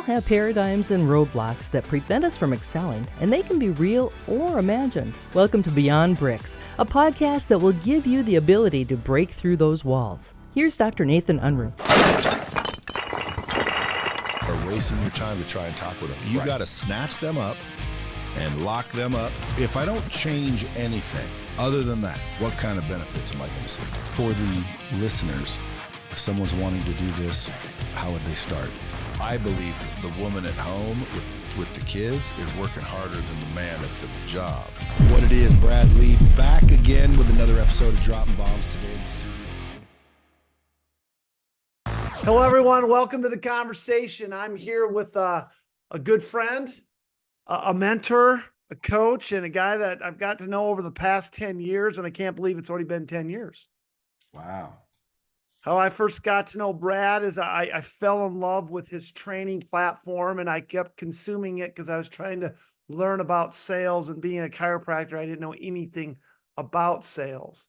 have paradigms and roadblocks that prevent us from excelling, and they can be real or imagined. Welcome to Beyond Bricks, a podcast that will give you the ability to break through those walls. Here's Dr. Nathan Unruh. Are wasting your time to try and talk with them. You got to snatch them up and lock them up. If I don't change anything other than that, what kind of benefits am I going to see? For the listeners, if someone's wanting to do this, how would they start? I believe the woman at home with the kids is working harder than the man at the job. What it is, Bradlea, back again with another episode of Dropping Bombs today in the studio. Hello, everyone. Welcome to the conversation. I'm here with a good friend, a mentor, a coach, and a guy that I've got to know over the past 10 years, and I can't believe it's already been 10 years. Wow. How I first got to know Brad is I fell in love with his training platform, and I kept consuming it because I was trying to learn about sales, and being a chiropractor, I didn't know anything about sales.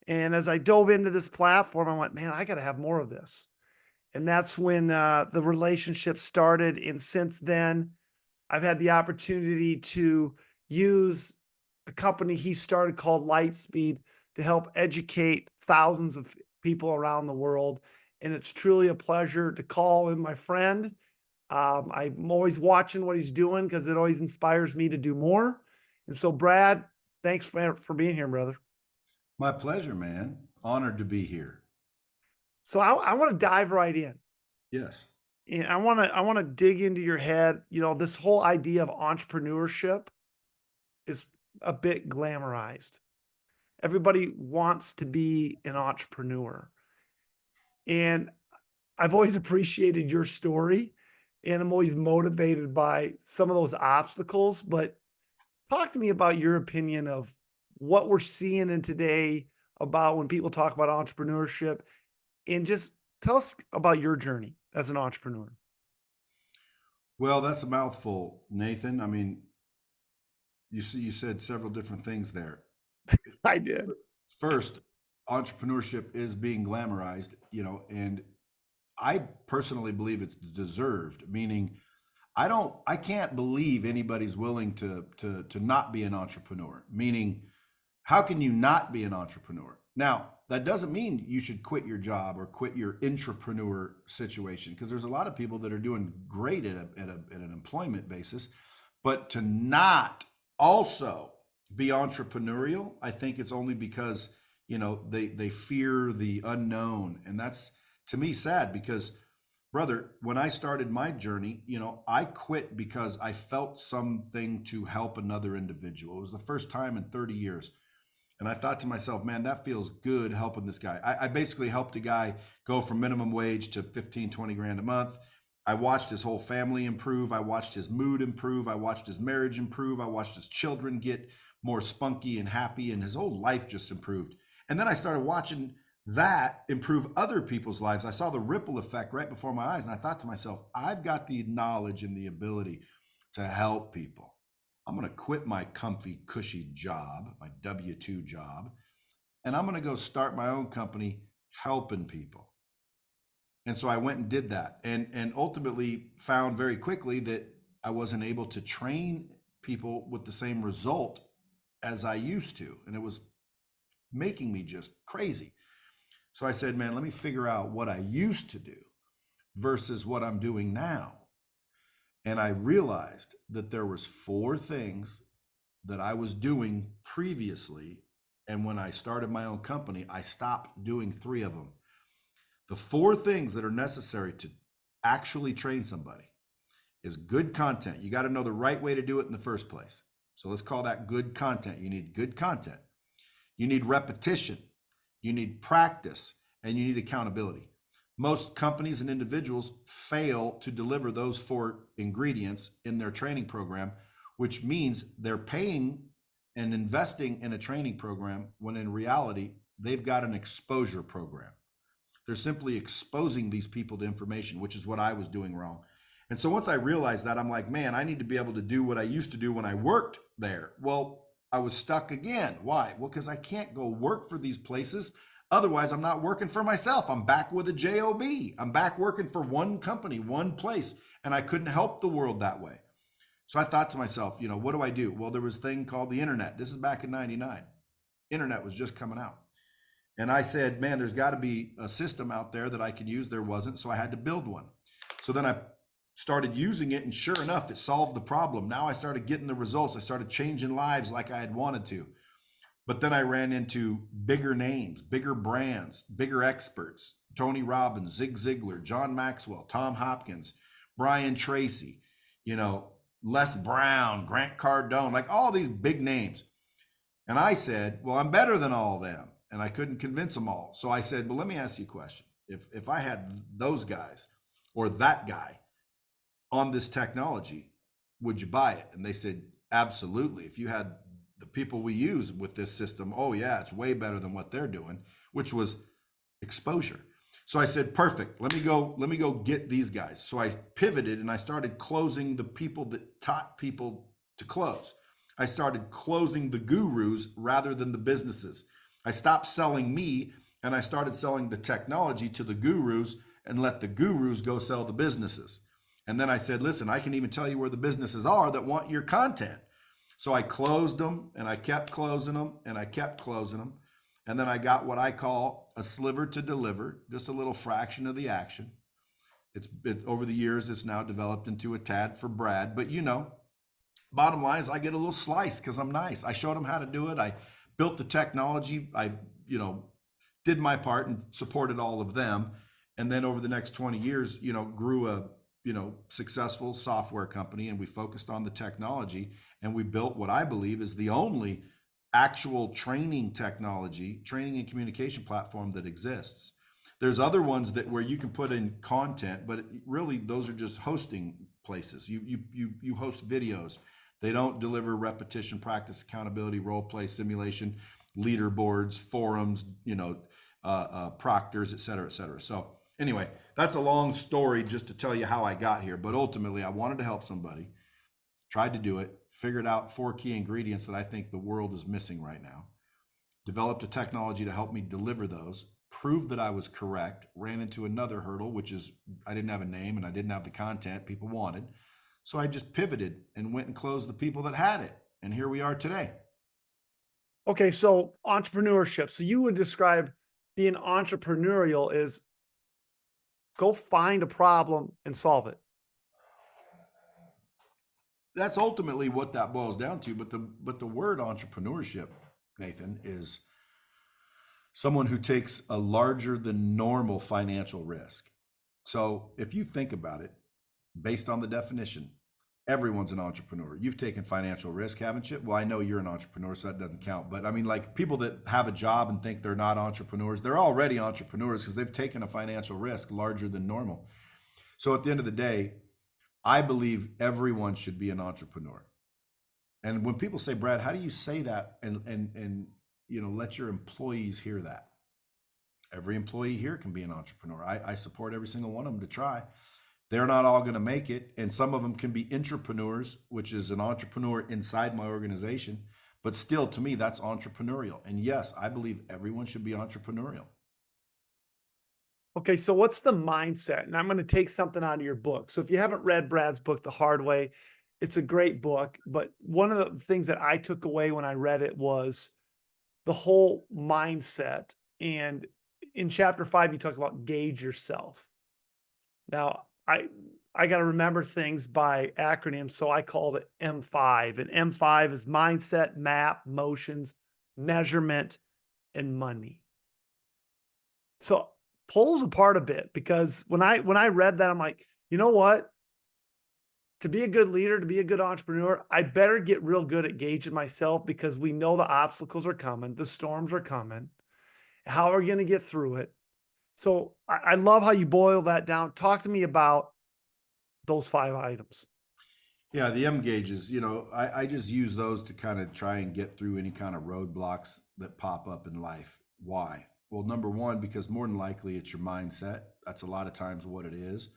And as I dove into this platform, I went, man, I got to have more of this. And that's when the relationship started. And since then, I've had the opportunity to use a company he started called LightSpeed to help educate thousands of people around the world. And it's truly a pleasure to call him my friend. I'm always watching what he's doing because it always inspires me to do more. And so, Brad, thanks for being here, brother. My pleasure, man. Honored to be here. So I want to dive right in. Yes. And I want to dig into your head. You know, this whole idea of entrepreneurship is a bit glamorized. Everybody wants to be an entrepreneur. And I've always appreciated your story, and I'm always motivated by some of those obstacles. But talk to me about your opinion of what we're seeing in today about when people talk about entrepreneurship, and just tell us about your journey as an entrepreneur. Well, that's a mouthful, Nathan. I mean, you said several different things there. I did. First, entrepreneurship is being glamorized, and I personally believe it's deserved, meaning I can't believe anybody's willing to not be an entrepreneur, meaning how can you not be an entrepreneur? Now, that doesn't mean you should quit your job or quit your intrapreneur situation, because there's a lot of people that are doing great at an employment basis, but to not also be entrepreneurial, I think it's only because, they fear the unknown. And that's, to me, sad because, brother, when I started my journey, I quit because I felt something to help another individual. It was the first time in 30 years. And I thought to myself, man, that feels good helping this guy. I basically helped a guy go from minimum wage to 15, 20 grand a month. I watched his whole family improve. I watched his mood improve. I watched his marriage improve. I watched his children get more spunky and happy, and his whole life just improved. And then I started watching that improve other people's lives. I saw the ripple effect right before my eyes. And I thought to myself, I've got the knowledge and the ability to help people. I'm going to quit my comfy, cushy job, my W-2 job, and I'm going to go start my own company helping people. And so I went and did that, and ultimately found very quickly that I wasn't able to train people with the same result as I used to. And it was making me just crazy. So I said, man, let me figure out what I used to do versus what I'm doing now. And I realized that there was 4 things that I was doing previously. And when I started my own company, I stopped doing 3 of them. The 4 things that are necessary to actually train somebody is good content. You got to know the right way to do it in the first place. So let's call that good content. You need good content. You need repetition. You need practice, and you need accountability. Most companies and individuals fail to deliver those 4 ingredients in their training program, which means they're paying and investing in a training program when in reality, they've got an exposure program. They're simply exposing these people to information, which is what I was doing wrong. And so once I realized that, I'm like, man, I need to be able to do what I used to do when I worked there. Well, I was stuck again. Why? Well, because I can't go work for these places. Otherwise, I'm not working for myself. I'm back with a job. I'm back working for one company, one place. and I couldn't help the world that way. So I thought to myself, what do I do? Well, there was a thing called the internet. This is back in 99. Internet was just coming out. And I said, man, there's got to be a system out there that I could use. There wasn't, so I had to build one. So then I started using it, and sure enough, it solved the problem. Now I started getting the results. I started changing lives like I had wanted to. But then I ran into bigger names, bigger brands, bigger experts: Tony Robbins, Zig Ziglar, John Maxwell, Tom Hopkins, Brian Tracy, Les Brown, Grant Cardone, like all these big names. And I said, well, I'm better than all of them. And I couldn't convince them all. So I said, well, let me ask you a question. If I had those guys or that guy on this technology, would you buy it? And they said, absolutely. If you had the people we use with this system, oh yeah, it's way better than what they're doing, which was exposure. So I said, perfect. Let me go get these guys. So I pivoted and I started closing the people that taught people to close. I started closing the gurus rather than the businesses. I stopped selling me and I started selling the technology to the gurus and let the gurus go sell the businesses. And then I said, listen, I can even tell you where the businesses are that want your content. So I closed them and I kept closing them and I kept closing them. And then I got what I call a sliver to deliver, just a little fraction of the action. Over the years, it's now developed into a tad for Brad. But bottom line is I get a little slice because I'm nice. I showed them how to do it. I built the technology. I, did my part and supported all of them. And then over the next 20 years, grew a, successful software company, and we focused on the technology, and we built what I believe is the only actual training and communication platform that exists. There's other ones where you can put in content, but really those are just hosting places. You host videos. They don't deliver repetition, practice, accountability, role play, simulation, leaderboards, forums, proctors, et cetera, et cetera. So anyway, that's a long story just to tell you how I got here. But ultimately, I wanted to help somebody, tried to do it, figured out 4 key ingredients that I think the world is missing right now, developed a technology to help me deliver those, proved that I was correct, ran into another hurdle, which is I didn't have a name and I didn't have the content people wanted. So I just pivoted and went and closed the people that had it. And here we are today. Okay, so entrepreneurship. So you would describe being entrepreneurial as go find a problem and solve it. That's ultimately what that boils down to. But the word entrepreneurship, Nathan, is someone who takes a larger than normal financial risk. So if you think about it, based on the definition, everyone's an entrepreneur. You've taken financial risk, haven't you? Well, I know you're an entrepreneur, so that doesn't count. But I mean, like people that have a job and think they're not entrepreneurs, they're already entrepreneurs because they've taken a financial risk larger than normal. So at the end of the day, I believe everyone should be an entrepreneur. And when people say, Brad, how do you say that and let your employees hear that? Every employee here can be an entrepreneur. I support every single one of them to try. They're not all going to make it. And some of them can be intrapreneurs, which is an entrepreneur inside my organization. But still, to me, that's entrepreneurial. And yes, I believe everyone should be entrepreneurial. Okay, so what's the mindset? And I'm going to take something out of your book. So if you haven't read Brad's book, The Hard Way, it's a great book. But one of the things that I took away when I read it was the whole mindset. And in chapter 5, you talk about gauge yourself. Now, I got to remember things by acronyms, so I called it M5. And M5 is mindset, map, motions, measurement, and money. So pulls apart a bit, because when I read that, I'm like, you know what? To be a good leader, to be a good entrepreneur, I better get real good at gauging myself, because we know the obstacles are coming, the storms are coming. How are we going to get through it? So I love how you boil that down. Talk to me about those 5 items. Yeah, the M gauges, I just use those to kind of try and get through any kind of roadblocks that pop up in life. Why? Well, number one, because more than likely it's your mindset. That's a lot of times what it is.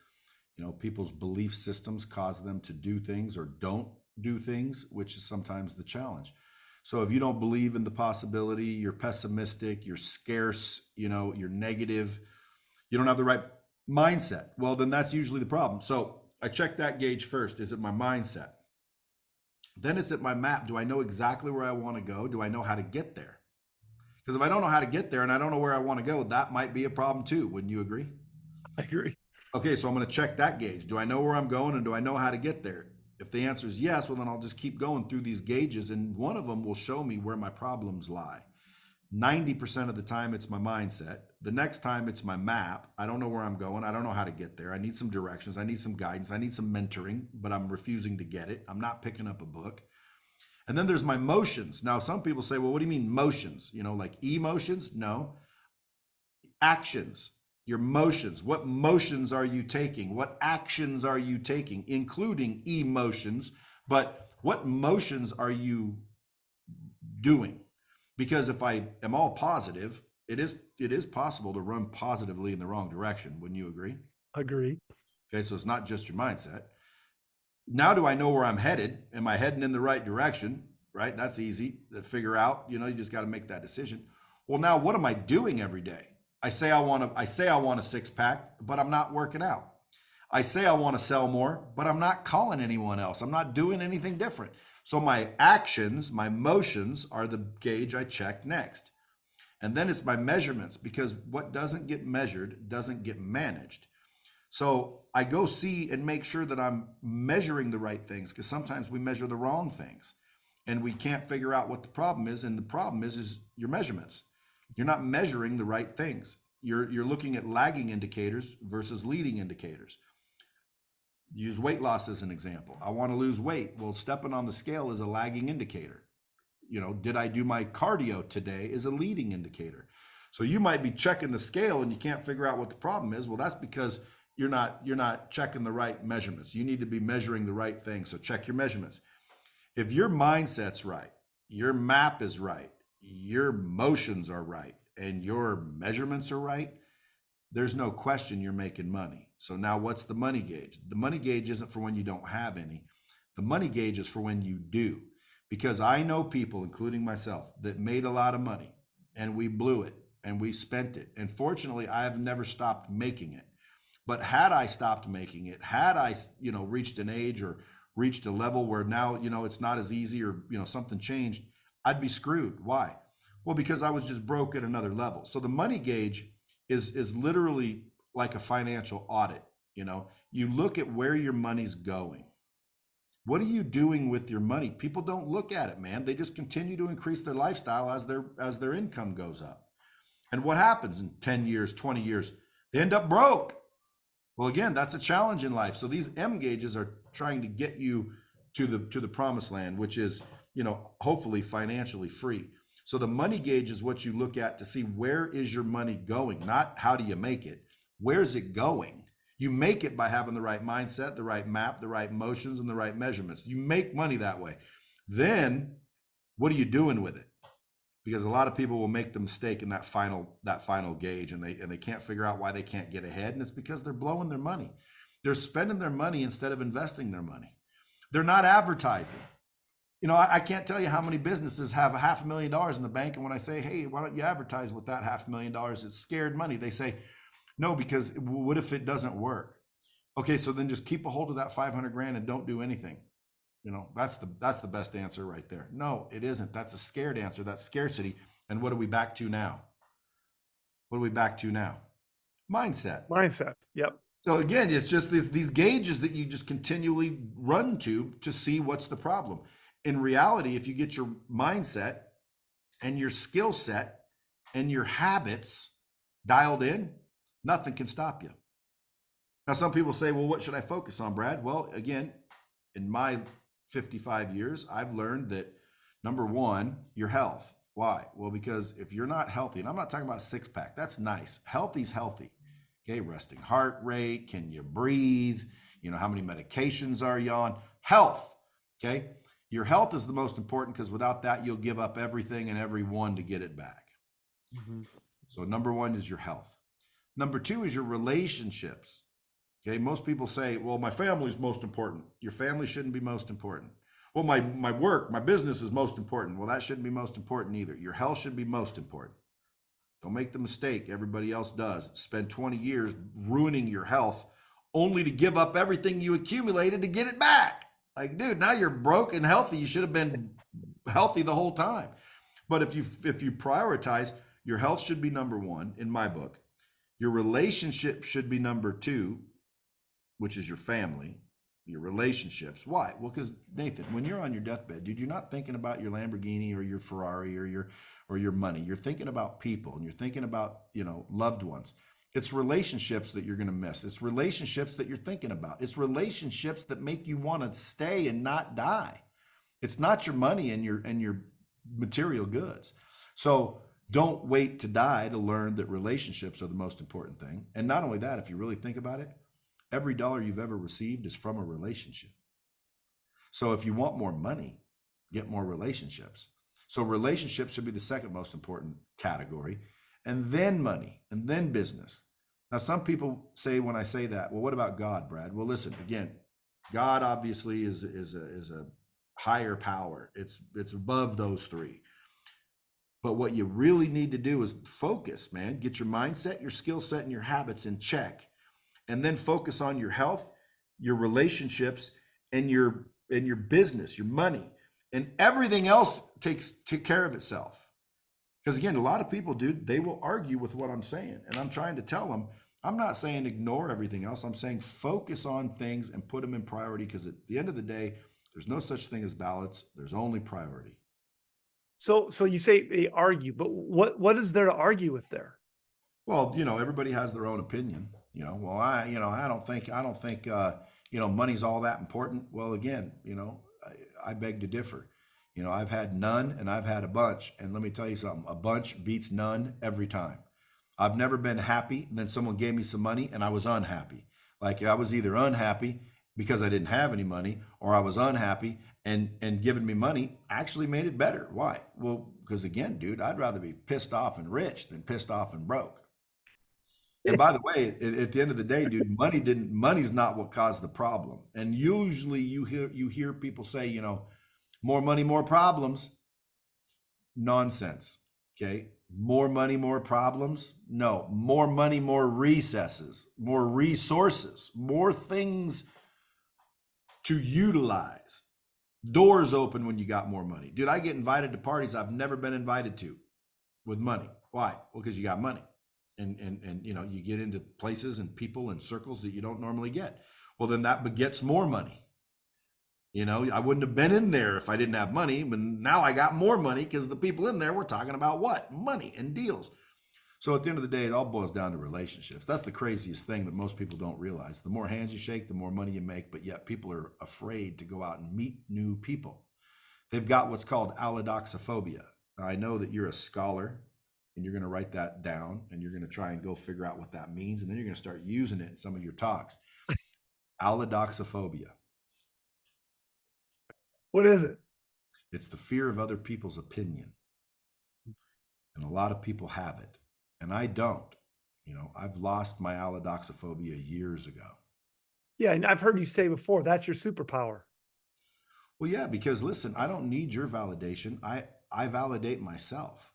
People's belief systems cause them to do things or don't do things, which is sometimes the challenge. So if you don't believe in the possibility, you're pessimistic, you're scarce, you're negative, you don't have the right mindset, well, then that's usually the problem. So I check that gauge first. Is it my mindset? Then it's at my map. Do I know exactly where I want to go? Do I know how to get there? Because if I don't know how to get there and I don't know where I want to go, that might be a problem too. Wouldn't you agree? I agree. Okay, so I'm going to check that gauge. Do I know where I'm going and do I know how to get there? If the answer is yes, well, then I'll just keep going through these gauges and one of them will show me where my problems lie. 90% of the time, it's my mindset. The next time, it's my map. I don't know where I'm going. I don't know how to get there. I need some directions. I need some guidance. I need some mentoring, but I'm refusing to get it. I'm not picking up a book. And then there's my motions. Now, some people say, well, what do you mean motions? You know, like emotions? No. Actions, your motions. What motions are you taking? What actions are you taking, including emotions? But what motions are you doing? Because if I am all positive, it is possible to run positively in the wrong direction. Wouldn't you agree? Agree. Okay, so it's not just your mindset. Now do I know where I'm headed? Am I heading in the right direction? Right? That's easy to figure out. You know, you just got to make that decision. Well, now what am I doing every day? I say I want a six-pack, but I'm not working out. I say I want to sell more, but I'm not calling anyone else. I'm not doing anything different. So my actions, my motions are the gauge I check next. And then it's my measurements, because what doesn't get measured doesn't get managed. So I go see and make sure that I'm measuring the right things, because sometimes we measure the wrong things and we can't figure out what the problem is. And the problem is your measurements. You're not measuring the right things. You're looking at lagging indicators versus leading indicators. Use weight loss as an example. I want to lose weight. Well, stepping on the scale is a lagging indicator. You know, did I do my cardio today is a leading indicator. So you might be checking the scale and you can't figure out what the problem is. Well, that's because you're not checking the right measurements. You need to be measuring the right things. So check your measurements. If your mindset's right, your map is right, your motions are right, and your measurements are right, there's no question you're making money. So now what's the money gauge? The money gauge isn't for when you don't have any. The money gauge is for when you do. Because I know people, including myself, that made a lot of money and we blew it and we spent it. And fortunately, I have never stopped making it. But had I stopped making it, had I, reached an age or reached a level where now, it's not as easy or, something changed, I'd be screwed. Why? Well, because I was just broke at another level. So the money gauge is literally like a financial audit. You look at where your money's going. What are you doing with your money? People don't look at it, man. They just continue to increase their lifestyle as their income goes up. And what happens in 10 years, 20 years? They end up broke. Well, again, that's a challenge in life. So these M gauges are trying to get you to the promised land, which is, hopefully financially free. So the money gauge is what you look at to see where is your money going, not how do you make it. Where's it going? You make it by having the right mindset, the right map, the right motions, and the right measurements. You make money that way. Then what are you doing with it? Because a lot of people will make the mistake in that final gauge and they can't figure out why they can't get ahead. And it's because they're blowing their money. They're spending their money instead of investing their money. They're not advertising. I can't tell you how many businesses have $500,000 in the bank. And when I say, hey, why don't you advertise with that $500,000? It's scared money. They say, no, because what if it doesn't work? Okay, so then just keep a hold of that 500 grand and don't do anything. That's the best answer right there. No, it isn't. That's a scared answer. That's scarcity. And what are we back to now? Mindset. Yep. So again, it's just these gauges that you just continually run to see what's the problem. In reality, if you get your mindset and your skill set and your habits dialed in, nothing can stop you. Now, some people say, well, what should I focus on, Brad? Well, again, in my 55 years, I've learned that number one, your health. Why? Well, because if you're not healthy, and I'm not talking about a six-pack, that's nice. Healthy's healthy. Okay, resting heart rate, can you breathe? How many medications are you on? Health, okay? Your health is the most important because without that, you'll give up everything and everyone to get it back. Mm-hmm. So number one is your health. Number two is your relationships. Okay, most people say, well, my family's most important. Your family shouldn't be most important. Well, my work, my business is most important. Well, that shouldn't be most important either. Your health should be most important. Don't make the mistake everybody else does. Spend 20 years ruining your health only to give up everything you accumulated to get it back. Like, dude, now you're broke and healthy. You should have been healthy the whole time. But if you prioritize, your health should be number one in my book. Your relationship should be number two, which is your family, your relationships. Why? Well, because Nathan, when you're on your deathbed, dude, you're not thinking about your Lamborghini or your Ferrari or your money. You're thinking about people, and you're thinking about, loved ones. It's relationships that you're going to miss. It's relationships that you're thinking about. It's relationships that make you want to stay and not die. It's not your money and your material goods. So don't wait to die to learn that relationships are the most important thing. And not only that, if you really think about it, every dollar you've ever received is from a relationship. So if you want more money, get more relationships. So relationships should be the second most important category, and then money, and then business. Now, some people say when I say that, well, what about God, Brad? Well, listen, again, God obviously is a higher power. It's above those three. But what you really need to do is focus, man. Get your mindset, your skill set, and your habits in check. And then focus on your health, your relationships, and your business, your money. And everything else take care of itself. Because again, a lot of people, dude, they will argue with what I'm saying. And I'm trying to tell them, I'm not saying ignore everything else. I'm saying focus on things and put them in priority, because at the end of the day, there's no such thing as balance. There's only priority. So you say they argue, but what is there to argue with there? Well, everybody has their own opinion. Well, I don't think money's all that important. Well, again, I beg to differ. I've had none and I've had a bunch. And let me tell you something, a bunch beats none every time. I've never been happy and then someone gave me some money and I was unhappy. Like, I was either unhappy because I didn't have any money, or I was unhappy and giving me money actually made it better. Why? Well, because again, dude, I'd rather be pissed off and rich than pissed off and broke. And by the way, at the end of the day, dude, money's not what caused the problem. And usually you hear people say, more money, more problems. Nonsense. Okay. More money, more problems. No, more money, more recesses, more resources, more things to utilize. Doors open when you got more money. Dude, I get invited to parties I've never been invited to with money. Why? Well, because you got money. And you get into places and people and circles that you don't normally get. Well, then that begets more money. I wouldn't have been in there if I didn't have money, but now I got more money because the people in there were talking about what? Money and deals. So at the end of the day, it all boils down to relationships. That's the craziest thing that most people don't realize. The more hands you shake, the more money you make, but yet people are afraid to go out and meet new people. They've got what's called allodoxophobia. Now, I know that you're a scholar, and you're going to write that down, and you're going to try and go figure out what that means, and then you're going to start using it in some of your talks. Allodoxophobia. What is it? It's the fear of other people's opinion. And a lot of people have it, and I don't. I've lost my allodoxophobia years ago. Yeah, and I've heard you say before, that's your superpower. Well, yeah, because listen, I don't need your validation. I validate myself.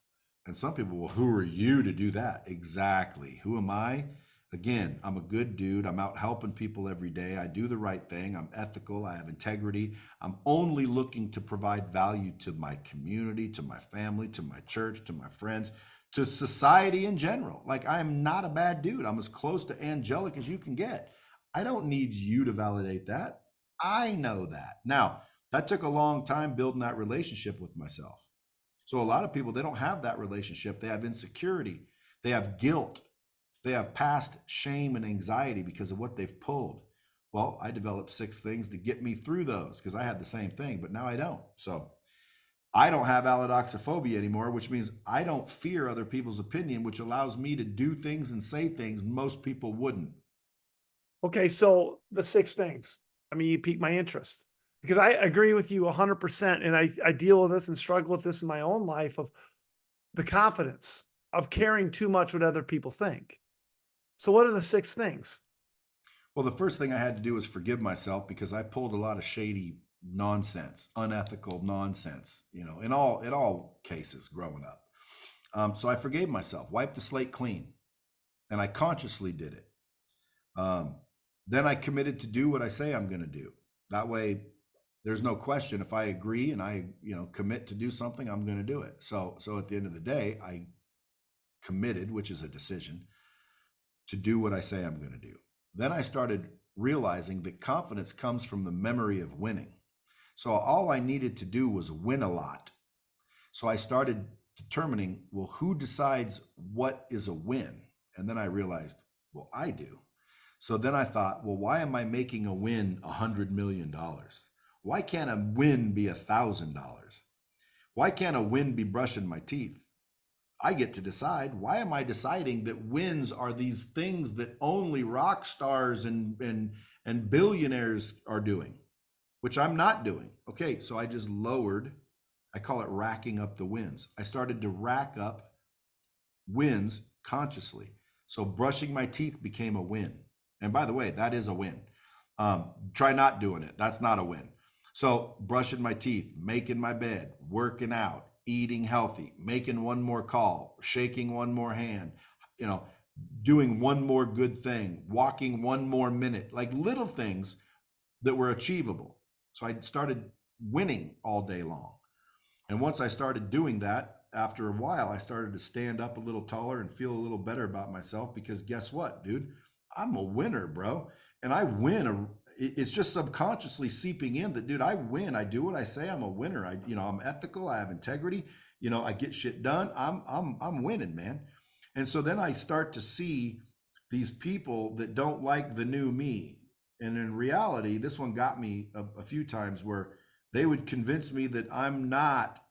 And some people, well, who are you to do that? Exactly. Who am I? Again, I'm a good dude. I'm out helping people every day. I do the right thing. I'm ethical. I have integrity. I'm only looking to provide value to my community, to my family, to my church, to my friends, to society in general. Like, I am not a bad dude. I'm as close to angelic as you can get. I don't need you to validate that. I know that. Now, that took a long time building that relationship with myself. So a lot of people, they don't have that relationship. They have insecurity. They have guilt. They have past shame and anxiety because of what they've pulled. Well, I developed 6 things to get me through those because I had the same thing, but now I don't. So I don't have allodoxophobia anymore, which means I don't fear other people's opinion, which allows me to do things and say things most people wouldn't. Okay, so the 6 things. You piqued my interest. Because I agree with you 100%. And I deal with this and struggle with this in my own life of the confidence of caring too much what other people think. So what are the 6 things? Well, the first thing I had to do was forgive myself because I pulled a lot of shady nonsense, unethical nonsense, in all cases growing up. So I forgave myself, wiped the slate clean, and I consciously did it. Then I committed to do what I say I'm going to do. That way, there's no question. If I agree and I, commit to do something, I'm going to do it. So at the end of the day, I committed, which is a decision, to do what I say I'm going to do. Then I started realizing that confidence comes from the memory of winning. So all I needed to do was win a lot. So I started determining, well, who decides what is a win? And then I realized, well, I do. So then I thought, well, why am I making a win $100 million? Why can't a win be $1,000? Why can't a win be brushing my teeth? I get to decide. Why am I deciding that wins are these things that only rock stars and billionaires are doing, which I'm not doing? Okay, so I just lowered, I call it racking up the wins. I started to rack up wins consciously. So brushing my teeth became a win. And by the way, that is a win. Try not doing it. That's not a win. So brushing my teeth, making my bed, working out, eating healthy, making one more call, shaking one more hand, doing one more good thing, walking one more minute, like little things that were achievable. So I started winning all day long. And once I started doing that, after a while, I started to stand up a little taller and feel a little better about myself, because guess what, dude? I'm a winner, bro. And I win. It's just subconsciously seeping in that, dude, I win. I do what I say. I'm a winner. I'm ethical. I have integrity. I get shit done. I'm winning, man. And so then I start to see these people that don't like the new me. And in reality, this one got me a few times, where they would convince me that I'm not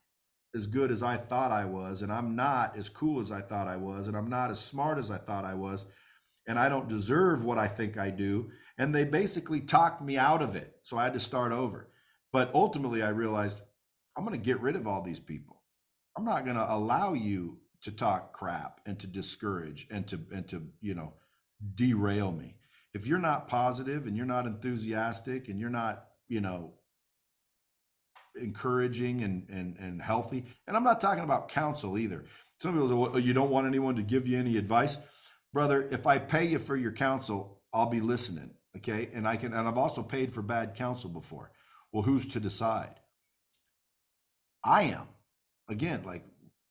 as good as I thought I was, and I'm not as cool as I thought I was, and I'm not as smart as I thought I was, and I don't deserve what I think I do. And they basically talked me out of it. So I had to start over. But ultimately I realized, I'm going to get rid of all these people. I'm not going to allow you to talk crap and to discourage and to derail me. If you're not positive and you're not enthusiastic and you're not, encouraging and healthy, and I'm not talking about counsel either. Some people say, well, you don't want anyone to give you any advice. Brother, if I pay you for your counsel, I'll be listening. Okay. And I've also paid for bad counsel before. Well, who's to decide? I am. Again, like,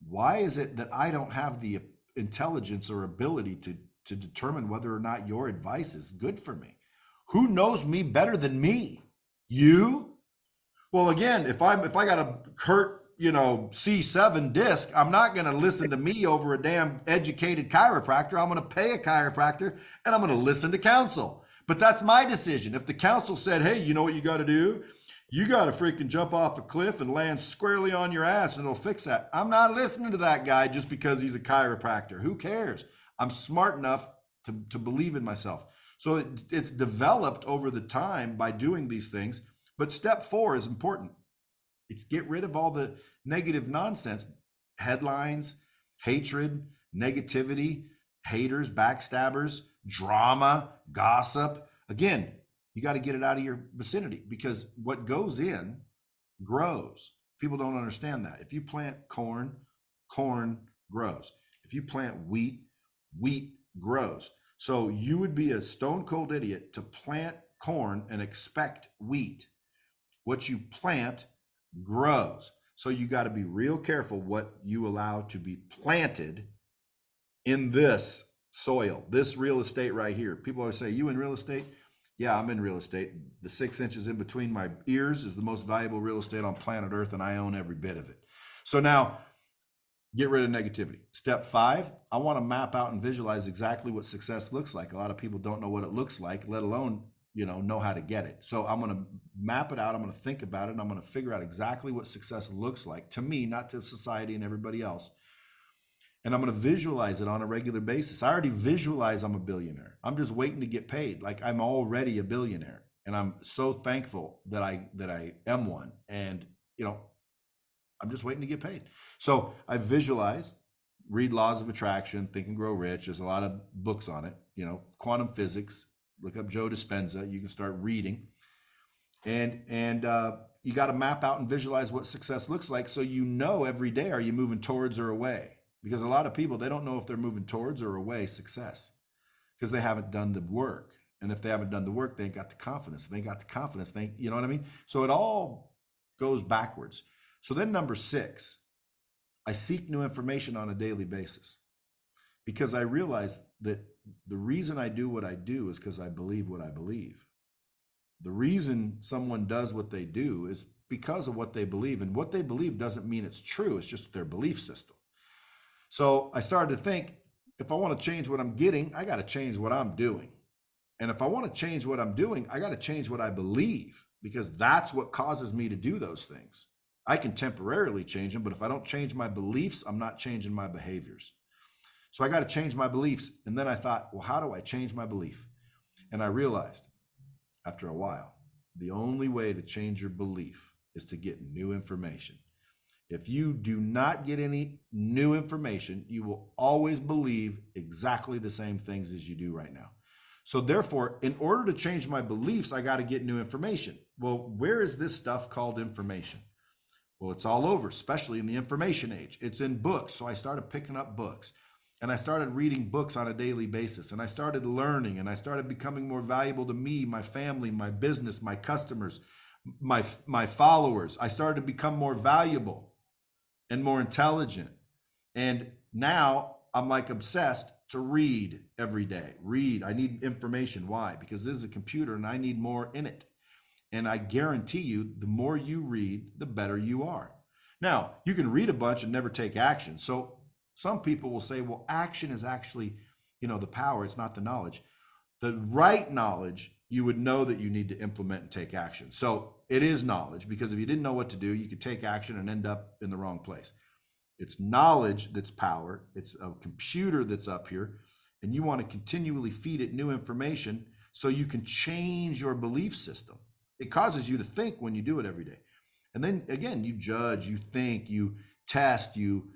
why is it that I don't have the intelligence or ability to determine whether or not your advice is good for me? Who knows me better than me? You? Well, again, if I got a hurt, C7 disc, I'm not going to listen to me over a damn educated chiropractor. I'm going to pay a chiropractor and I'm going to listen to counsel. But that's my decision. If the counsel said, hey, you know what you got to do? You got to freaking jump off a cliff and land squarely on your ass and it'll fix that. I'm not listening to that guy just because he's a chiropractor. Who cares? I'm smart enough to believe in myself. So it's developed over the time by doing these things. But step 4 is important. It's get rid of all the negative nonsense, headlines, hatred, negativity, haters, backstabbers, drama, gossip. Again, you got to get it out of your vicinity, because what goes in grows. People don't understand that. If you plant corn, corn grows. If you plant wheat, wheat grows. So you would be a stone cold idiot to plant corn and expect wheat. What you plant grows. So you got to be real careful what you allow to be planted in this soil, this real estate right here. People always say, you in real estate? Yeah, I'm in real estate. The 6 inches in between my ears is the most valuable real estate on planet Earth, and I own every bit of it. So now, get rid of negativity. Step 5, I want to map out and visualize exactly what success looks like. A lot of people don't know what it looks like, let alone know how to get it. So I'm going to map it out. I'm going to think about it. And I'm going to figure out exactly what success looks like to me, not to society and everybody else. And I'm going to visualize it on a regular basis. I already visualize I'm a billionaire. I'm just waiting to get paid. Like, I'm already a billionaire, and I'm so thankful that I am one. And, I'm just waiting to get paid. So I visualize, read Laws of Attraction, Think and Grow Rich. There's a lot of books on it, quantum physics. Look up Joe Dispenza. You can start reading, and you got to map out and visualize what success looks like. So every day, are you moving towards or away? Because a lot of people, they don't know if they're moving towards or away success, because they haven't done the work. And if they haven't done the work, they ain't got the confidence. If they ain't got the confidence, you know what I mean? So it all goes backwards. So then number 6, I seek new information on a daily basis, because I realize that the reason I do what I do is because I believe what I believe. The reason someone does what they do is because of what they believe. And what they believe doesn't mean it's true. It's just their belief system. So I started to think, if I want to change what I'm getting, I got to change what I'm doing. And if I want to change what I'm doing, I got to change what I believe, because that's what causes me to do those things. I can temporarily change them, but if I don't change my beliefs, I'm not changing my behaviors. So I got to change my beliefs. And then I thought, well, how do I change my belief? And I realized after a while, the only way to change your belief is to get new information. If you do not get any new information, you will always believe exactly the same things as you do right now. So therefore, in order to change my beliefs, I got to get new information. Well, where is this stuff called information? Well, it's all over, especially in the information age. It's in books. So I started picking up books, and I started reading books on a daily basis, and I started learning, and I started becoming more valuable to me, my family, my business, my customers, my followers. I started to become more valuable and more intelligent. And now I'm like obsessed to read every day. Read. I need information. Why? Because this is a computer and I need more in it. And I guarantee you, the more you read, the better you are. Now, you can read a bunch and never take action. So some people will say, well, action is actually, the power. It's not the knowledge. The right knowledge, you would know that you need to implement and take action. So it is knowledge, because if you didn't know what to do, you could take action and end up in the wrong place. It's knowledge that's power. It's a computer that's up here, and you want to continually feed it new information so you can change your belief system. It causes you to think when you do it every day. And then again, you judge, you think, you test, you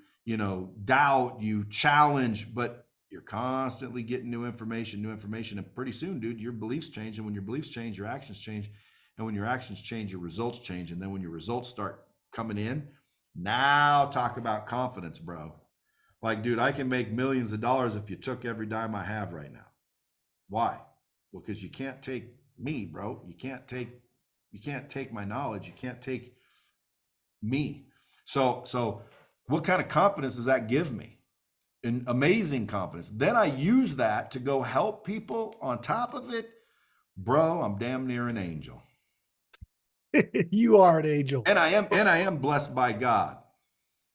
doubt, you challenge, but you're constantly getting new information. And pretty soon, dude, your beliefs change. And when your beliefs change, your actions change. And when your actions change, your results change. And then when your results start coming in, now talk about confidence, bro. Like, dude, I can make millions of dollars if you took every dime I have right now. Why? Well, because you can't take me, bro. You can't take my knowledge. You can't take me. So what kind of confidence does that give me? An amazing confidence. Then I use that to go help people on top of it. Bro, I'm damn near an angel. You are an angel. And I am blessed by God.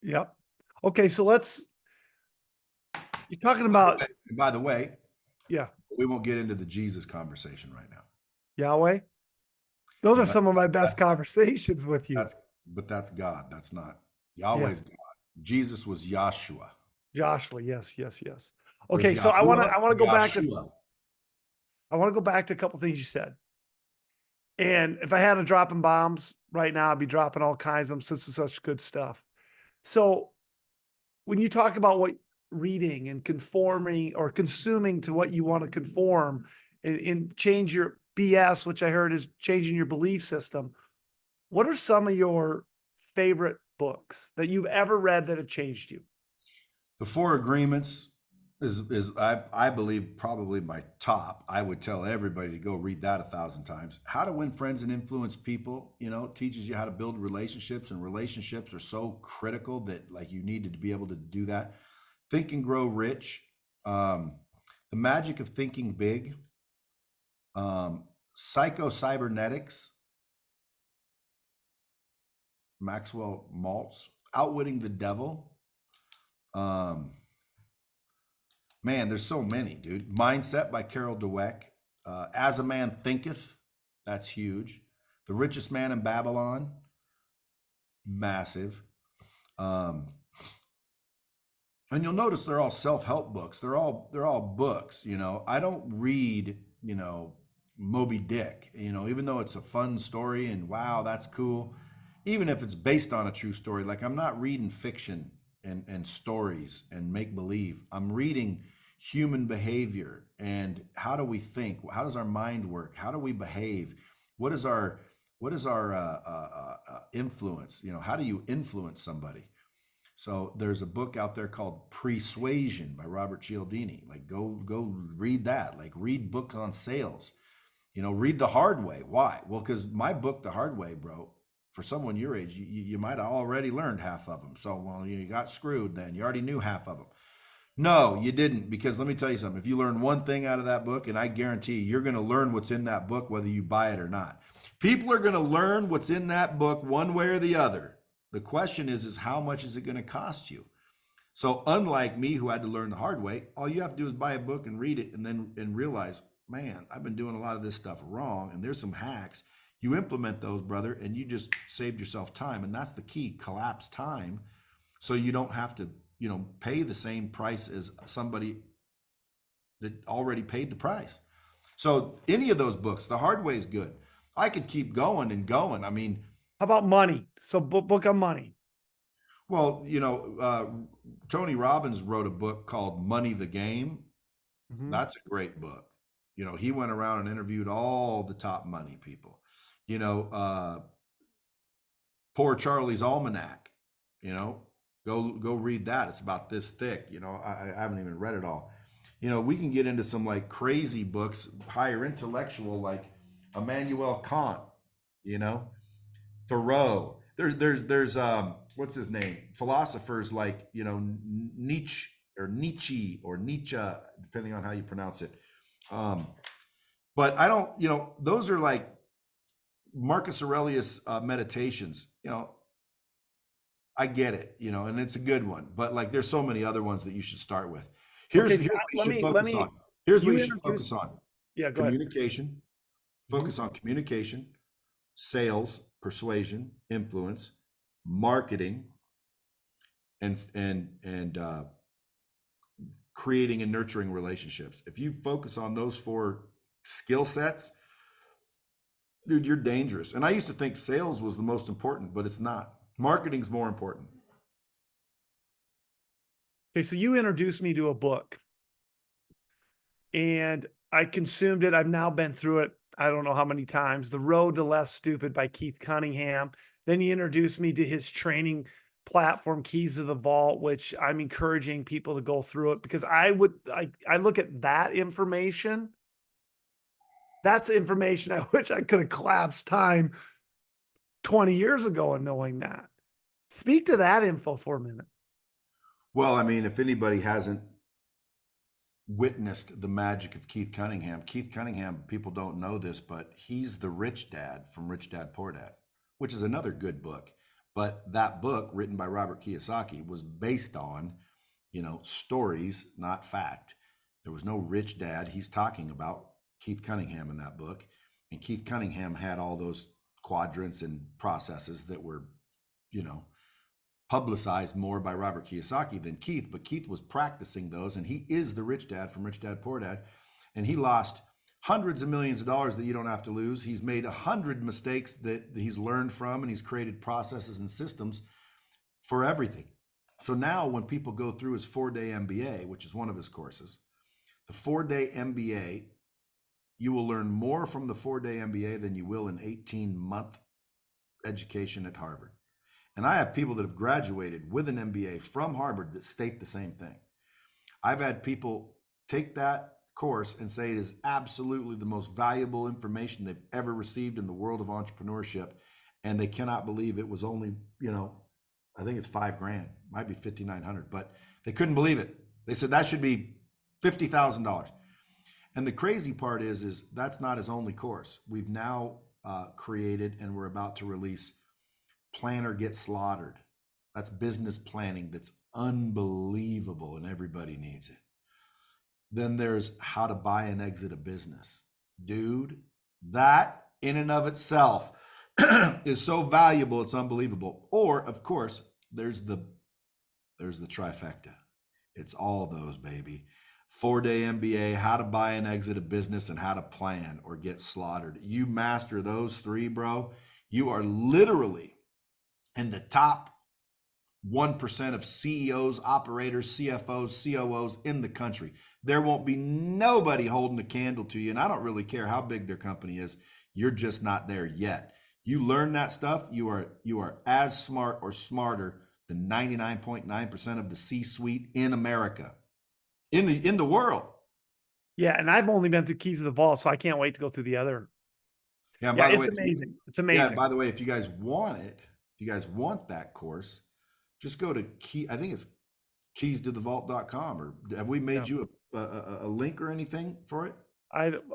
Yep. Okay, so you're talking about, by the way, yeah, we won't get into the Jesus conversation right now. Yahweh. Those are some of my best conversations with you. But that's God. That's not Yahweh's God. Jesus was Yahshua. Joshua, yes. Okay, so I want to go back to a couple things you said. And if I had to dropping bombs right now, I'd be dropping all kinds of them since it's such good stuff. So when you talk about what reading and conforming or consuming to what you want to conform and change your BS, which I heard is changing your belief system, what are some of your favorite books that you've ever read that have changed you? The Four Agreements is I believe probably my top. I would tell everybody to go read that 1,000 times. How to Win Friends and Influence People, it teaches you how to build relationships, and relationships are so critical that like you needed to be able to do that. Think and Grow Rich, The Magic of Thinking Big, Psycho-Cybernetics, Maxwell Maltz, Outwitting the Devil. Man, there's so many, dude. Mindset by Carol Dweck. As a Man Thinketh. That's huge. The Richest Man in Babylon. Massive. And you'll notice they're all self-help books. They're all books, I don't read, Moby Dick, even though it's a fun story and wow, that's cool. Even if it's based on a true story, like I'm not reading fiction and stories and make believe. I'm reading human behavior and how do we think? How does our mind work? How do we behave? What is our influence? How do you influence somebody? So there's a book out there called Persuasion by Robert Cialdini. Like go read that. Like read books on sales. Read The Hard Way. Why? Well, because my book, The Hard Way, bro, for someone your age, you might have already learned half of them. So, well, you got screwed then. You already knew half of them. No, you didn't, because let me tell you something. If you learn one thing out of that book, and I guarantee you're going to learn what's in that book, whether you buy it or not. People are going to learn what's in that book one way or the other. The question is how much is it going to cost you? So unlike me, who had to learn the hard way, all you have to do is buy a book and read it and realize, man, I've been doing a lot of this stuff wrong, and there's some hacks. You implement those, brother, and you just saved yourself time. And that's the key, collapse time, so you don't have to pay the same price as somebody that already paid the price. So any of those books, The Hard Way is good. I could keep going and going. I mean, how about money? So book on money. Well, Tony Robbins wrote a book called Money the Game. Mm-hmm. That's a great book. He went around and interviewed all the top money people. Poor Charlie's Almanac, Go read that. It's about this thick. I haven't even read it all. We can get into some like crazy books, higher intellectual, like Immanuel Kant, Thoreau. There's what's his name? Philosophers like, Nietzsche or Nietzsche, depending on how you pronounce it. But I don't, those are like Marcus Aurelius meditations, I get it, and it's a good one, but like there's so many other ones that you should start with. Here's what you should focus on. Yeah, go communication. Ahead. Focus on communication, sales, persuasion, influence, marketing, and creating and nurturing relationships. If you focus on those 4 skill sets, dude, you're dangerous. And I used to think sales was the most important, but it's not. Marketing's more important. Okay, so you introduced me to a book and I consumed it. I've now been through it, I don't know how many times. The Road to Less Stupid by Keith Cunningham. Then you introduced me to his training platform, Keys to the Vault, which I'm encouraging people to go through it, because I look at that information. That's information I wish I could have collapsed time 20 years ago and knowing that. Speak to that info for a minute. Well, I mean, if anybody hasn't witnessed the magic of Keith Cunningham, people don't know this, but he's the rich dad from Rich Dad Poor Dad, which is another good book. But that book, written by Robert Kiyosaki, was based on, stories, not fact. There was no rich dad. He's talking about Keith Cunningham in that book. And Keith Cunningham had all those quadrants and processes that were, publicized more by Robert Kiyosaki than Keith, but Keith was practicing those, and he is the rich dad from Rich Dad Poor Dad, and he lost hundreds of millions of dollars that you don't have to lose. He's made 100 mistakes that he's learned from, and he's created processes and systems for everything. So now when people go through his 4-day MBA, which is one of his courses, the 4-day MBA, you will learn more from the 4-day MBA than you will in 18-month education at Harvard. And I have people that have graduated with an MBA from Harvard that state the same thing. I've had people take that course and say it is absolutely the most valuable information they've ever received in the world of entrepreneurship. And they cannot believe it was only, I think it's $5,000, might be $5,900, but they couldn't believe it. They said that should be $50,000. And the crazy part is that's not his only course. We've now created, and we're about to release, Plan or Get Slaughtered. That's business planning that's unbelievable, and everybody needs it. Then there's How to Buy and Exit a Business. Dude, that in and of itself is so valuable, it's unbelievable. Or, of course, there's the trifecta. It's all those, baby. 4-day MBA, How to Buy and Exit a Business, and How to Plan or Get Slaughtered. You master those 3, bro, you are literally in the top 1% of CEOs, operators, CFOs, COOs in the country. There won't be nobody holding a candle to you, and I don't really care how big their company is. You're just not there yet. You learn that stuff, you are as smart or smarter than 99.9% of the C-suite in America, in the world. Yeah. And I've only been through Keys of the Vault, so I can't wait to go through the other. Yeah. And Yeah. by the It's way, amazing. It's yeah. amazing. By the way, if you guys want it, if you guys want that course, just go to I think it's keystothevault.com, or have we made Yeah. you a link or anything for it?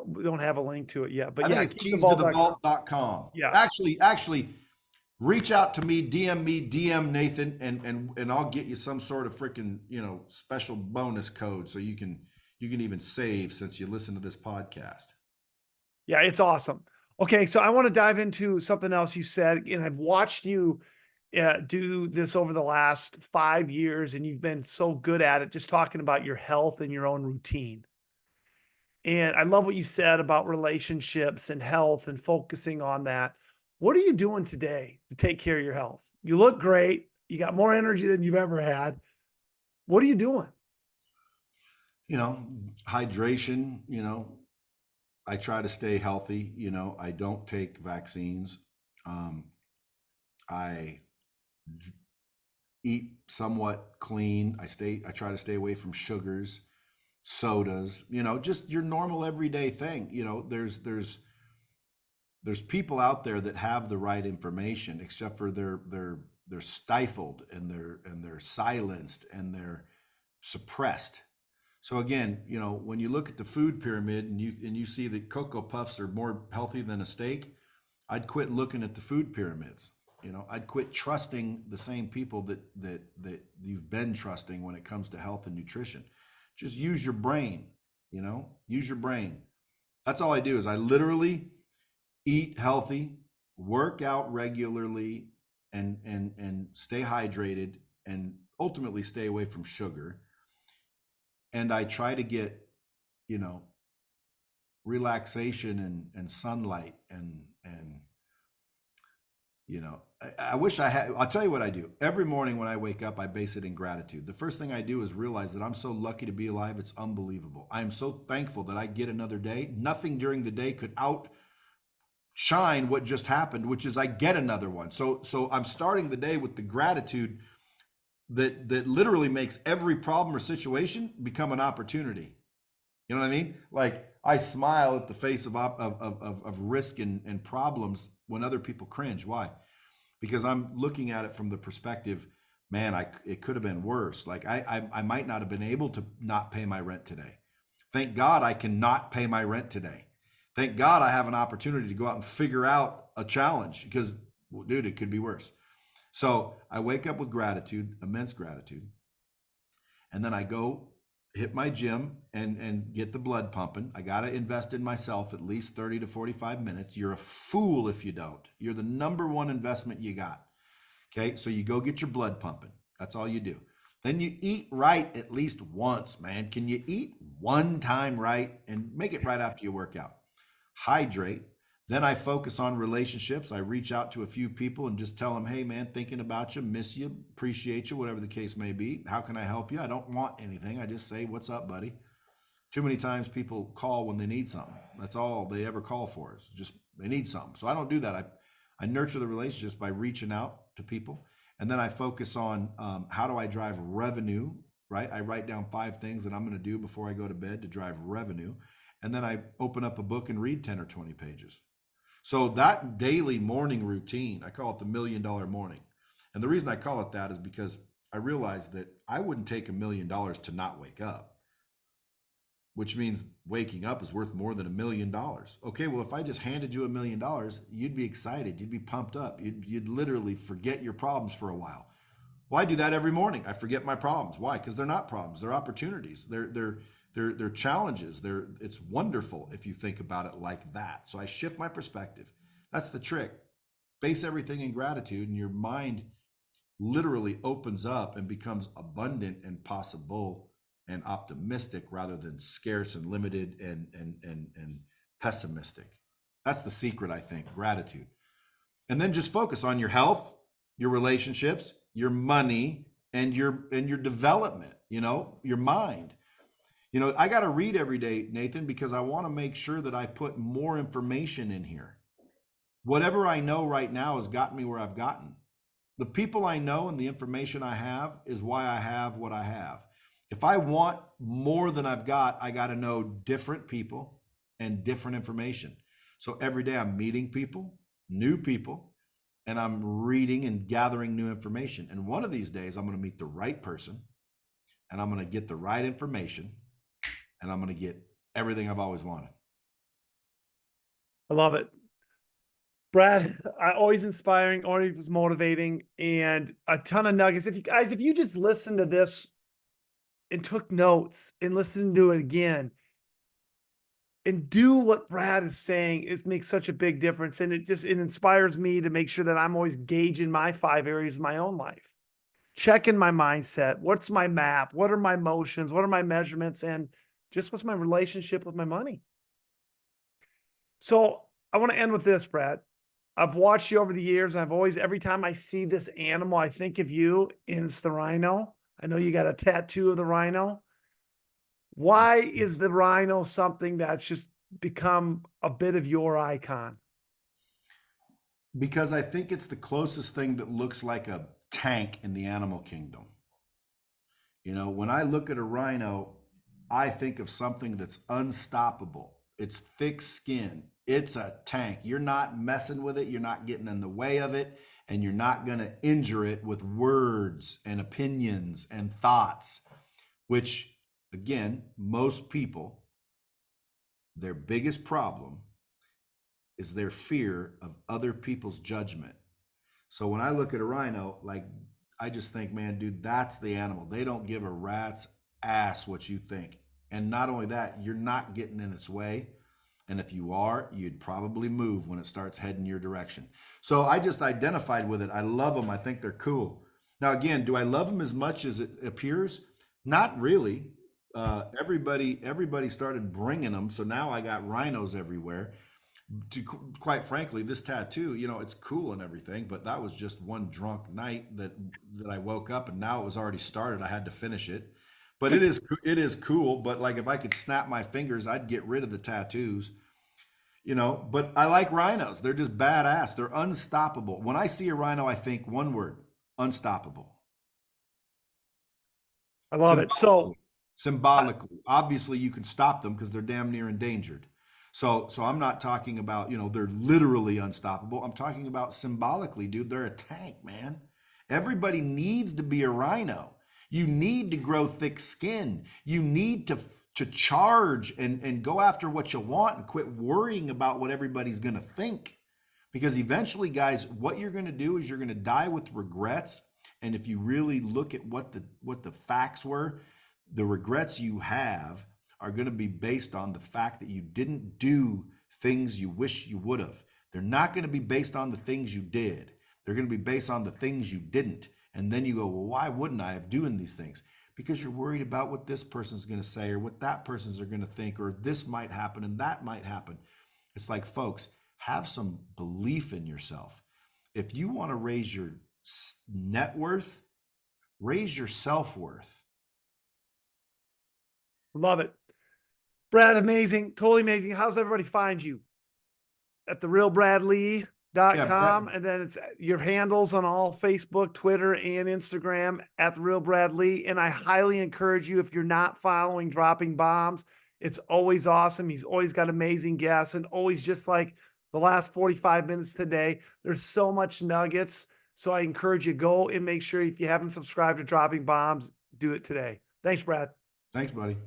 We don't have a link to it yet, but I yeah, think it's keystothevault.com. Yeah. Actually, reach out to me, DM Nathan, and I'll get you some sort of freaking, special bonus code so you can even save since you listen to this podcast. Yeah, it's awesome. Okay, so I want to dive into something else you said, and I've watched you do this over the last 5 years, and you've been so good at it, just talking about your health and your own routine. And I love what you said about relationships and health and focusing on that. What are you doing today to take care of your health? You look great. You got more energy than you've ever had. What are you doing? Hydration, I try to stay healthy. I don't take vaccines. I eat somewhat clean. I try to stay away from sugars, sodas, just your normal everyday thing. There's people out there that have the right information, except for they're stifled, and they're silenced, and they're suppressed. So again, when you look at the food pyramid and you see that Cocoa Puffs are more healthy than a steak, I'd quit looking at the food pyramids. I'd quit trusting the same people that you've been trusting when it comes to health and nutrition. Just use your brain, use your brain. That's all I do is I literally eat healthy, work out regularly, and stay hydrated, and ultimately stay away from sugar. And I try to get, relaxation and sunlight, and I wish I had. I'll tell you what I do. Every morning when I wake up, I base it in gratitude. The first thing I do is realize that I'm so lucky to be alive. It's unbelievable. I am so thankful that I get another day. Nothing during the day could outshine what just happened, which is I get another one. So I'm starting the day with the gratitude that literally makes every problem or situation become an opportunity. You know what I mean? Like, I smile at the face of risk and problems when other people cringe. Why? Because I'm looking at it from the perspective, man, it could have been worse. Like, I might not have been able to not pay my rent today. Thank God I cannot pay my rent today. Thank God I have an opportunity to go out and figure out a challenge, because, well, dude, it could be worse. So I wake up with gratitude, immense gratitude. And then I go hit my gym and get the blood pumping. I got to invest in myself at least 30 to 45 minutes. You're a fool if you don't. You're the number one investment you got. Okay. So you go get your blood pumping. That's all you do. Then you eat right at least once, man. Can you eat one time right? And make it right after you work out. Hydrate. Then I focus on relationships. I reach out to a few people and just tell them, hey, man, thinking about you, miss you, appreciate you, whatever the case may be. How can I help you? I don't want anything. I just say, what's up, buddy? Too many times people call when they need something. That's all they ever call for, is just they need something. So I don't do that. I nurture the relationships by reaching out to people. And then I focus on how do I drive revenue, right? I write down 5 things that I'm going to do before I go to bed to drive revenue. And then I open up a book and read 10 or 20 pages. So that daily morning routine, I call it the $1 million morning. And the reason I call it that is because I realized that I wouldn't take $1 million to not wake up, which means waking up is worth more than $1 million. Okay, well, if I just handed you $1 million, you'd be excited. You'd be pumped up. You'd literally forget your problems for a while. Well, I do that every morning. I forget my problems. Why? Because they're not problems. They're opportunities. They're challenges. It's wonderful if you think about it like that. So I shift my perspective. That's the trick. Base everything in gratitude, and your mind literally opens up and becomes abundant and possible and optimistic, rather than scarce and limited and pessimistic. That's the secret, I think, gratitude. And then just focus on your health, your relationships, your money, and your development, your mind. I got to read every day, Nathan, because I want to make sure that I put more information in here. Whatever I know right now has gotten me where I've gotten. The people I know and the information I have is why I have what I have. If I want more than I've got, I got to know different people and different information. So every day I'm meeting people, new people, and I'm reading and gathering new information. And one of these days I'm going to meet the right person, and I'm going to get the right information, and I'm going to get everything I've always wanted. I love it. Brad, always inspiring, always motivating, and a ton of nuggets. If you just listen to this and took notes and listened to it again and do what Brad is saying, it makes such a big difference. And it inspires me to make sure that I'm always gauging my 5 areas of my own life, checking my mindset. What's my map? What are my emotions? What are my measurements? And just what's my relationship with my money? So I want to end with this, Brad. I've watched you over the years, and every time I see this animal, I think of you, and it's the rhino. I know you got a tattoo of the rhino. Why is the rhino something that's just become a bit of your icon? Because I think it's the closest thing that looks like a tank in the animal kingdom. You know, when I look at a rhino, I think of something that's unstoppable. It's thick skin. It's a tank. You're not messing with it. You're not getting in the way of it. And you're not going to injure it with words and opinions and thoughts, which, again, most people, their biggest problem is their fear of other people's judgment. So when I look at a rhino, like, I just think, man, dude, that's the animal. They don't give a rat's ass what you think. And not only that, you're not getting in its way. And if you are, you'd probably move when it starts heading your direction. So I just identified with it. I love them. I think they're cool. Now, again, do I love them as much as it appears? Not really. Everybody started bringing them. So now I got rhinos everywhere. Quite frankly, this tattoo, you know, it's cool and everything, but that was just one drunk night that I woke up, and now it was already started. I had to finish it. But it is cool. But like, if I could snap my fingers, I'd get rid of the tattoos, you know. But I like rhinos. They're just badass. They're unstoppable. When I see a rhino, I think one word: unstoppable. I love it. So symbolically, obviously, you can stop them because they're damn near endangered. So I'm not talking about, you know, they're literally unstoppable. I'm talking about symbolically, dude. They're a tank, man. Everybody needs to be a rhino. You need to grow thick skin. You need to charge and go after what you want and quit worrying about what everybody's going to think. Because eventually, guys, what you're going to do is you're going to die with regrets. And if you really look at what the facts were, the regrets you have are going to be based on the fact that you didn't do things you wish you would have. They're not going to be based on the things you did. They're going to be based on the things you didn't. And then you go, well, why wouldn't I have doing these things? Because you're worried about what this person's going to say, or what that person's are going to think, or this might happen and that might happen. It's like, folks, have some belief in yourself. If you want to raise your net worth, raise your self-worth. Love it. Brad, amazing. Totally amazing. How's everybody find you? At therealbradlea.com. Yeah, and then it's your handles on all Facebook, Twitter, and Instagram at therealbradlea. And I highly encourage you, if you're not following Dropping Bombs, it's always awesome. He's always got amazing guests, and always, just like the last 45 minutes today, there's so much nuggets. So I encourage you, go and make sure, if you haven't subscribed to Dropping Bombs, do it today. Thanks, Brad. Thanks, buddy.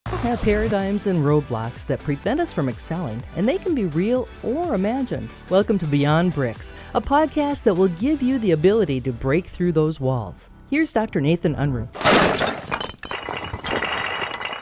Have paradigms and roadblocks that prevent us from excelling, and they can be real or imagined. Welcome to Beyond Bricks, a podcast that will give you the ability to break through those walls. Here's Dr. Nathan Unruh.